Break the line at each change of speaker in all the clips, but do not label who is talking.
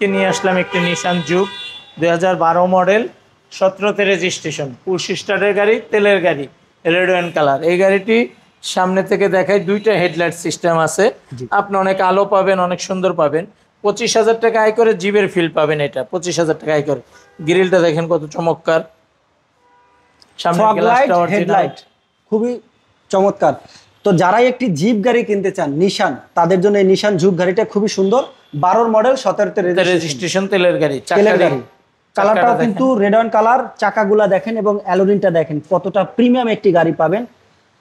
আজকে নিয়ে আসলাম একটি নিশান জুগ 2012 মডেল, 17তে রেজিস্ট্রেশন, পুশ স্টার্টের গাড়ি, তেলের গাড়ি, রেড ওয়াইন কালার। এই গাড়িটি সামনে থেকে দেখায়, দুইটা হেডলাইট সিস্টেম আছে। আপনি অনেক আলো পাবেন, অনেক সুন্দর পাবেন। 25,000 টাকা আয় করে জিপের ফিল পাবেন। এটা 25,000 টাকা আয় করে। গ্রিলটা দেখেন কত চমৎকার, সামনে গ্লাসটা
হেডলাইট খুবই চমৎকার। তো যারাই একটি জিপ গাড়ি কিনতে চান নিশান, তাদের জন্য এই নিশান জুগ গাড়িটা খুবই সুন্দর। 12 মডেল, 17তে
রেজিস্ট্রেশন, তেলের গাড়ি।
কালারটাও কিন্তু রেড ওয়াইন কালার। চাকাগুলা দেখেন এবং অ্যালোরিনটা দেখেন, কতটা প্রিমিয়াম একটি গাড়ি পাবেন।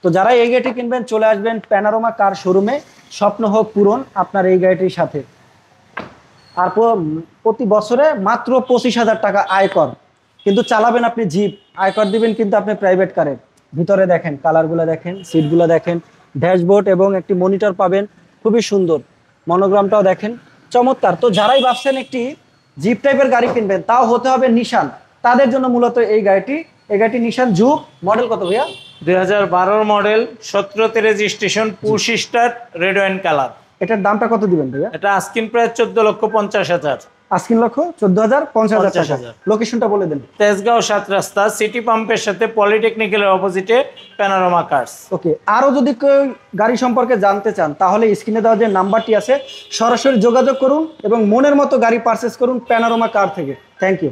তো যারা এই গাড়িটি কিনবেন চলে আসবেন প্যানোরামা কার শোরুমে। স্বপ্ন হোক পূরণ আপনার এই গাড়িটির সাথে। আর প্রতি বছরে মাত্র 25,000 টাকা আয়কর, কিন্তু চালাবেন আপনি জিপ, আয়কর দিবেন কিন্তু আপনি প্রাইভেট কারের। ভিতরে দেখেন, কালারগুলো দেখেন, সিটগুলো দেখেন, ড্যাশবোর্ড এবং একটি মনিটর পাবেন, খুবই সুন্দর। মনোগ্রামটাও দেখেন, চমৎকার। তো যারাই ভাবছেন একটি জিপ টাইপের গাড়ি কিনবেন, তাও হতে হবে নিশান, তাদের জন্য মূলত এই গাড়িটি। এই গাড়িটি নিশান জুগ, মডেল কত ভাইয়া?
2012 মডেল, 17তে registration, push start, red wine colour.
এটার দামটা কত দিবেন ভাইয়া?
এটা আস্কিন প্রায় 14,50,000।
আস্কিন লক্ষ 14,000, 50,000 টাকা। লোকেশনটা বলে দেন।
তেজগাঁও 7 রাস্তা, সিটি পাম্পের সাথে পলিটেকনিক্যালের অপোজিটে প্যানোরামা কার্স।
ওকে, আরো যদি কেউ গাড়ি সম্পর্কে জানতে চান, তাহলে স্ক্রিনে দেওয়া যে নাম্বারটি আছে সরাসরি যোগাযোগ করুন এবং মনের মতো গাড়ি পারচেস করুন প্যানোরামা কার থেকে। Thank you.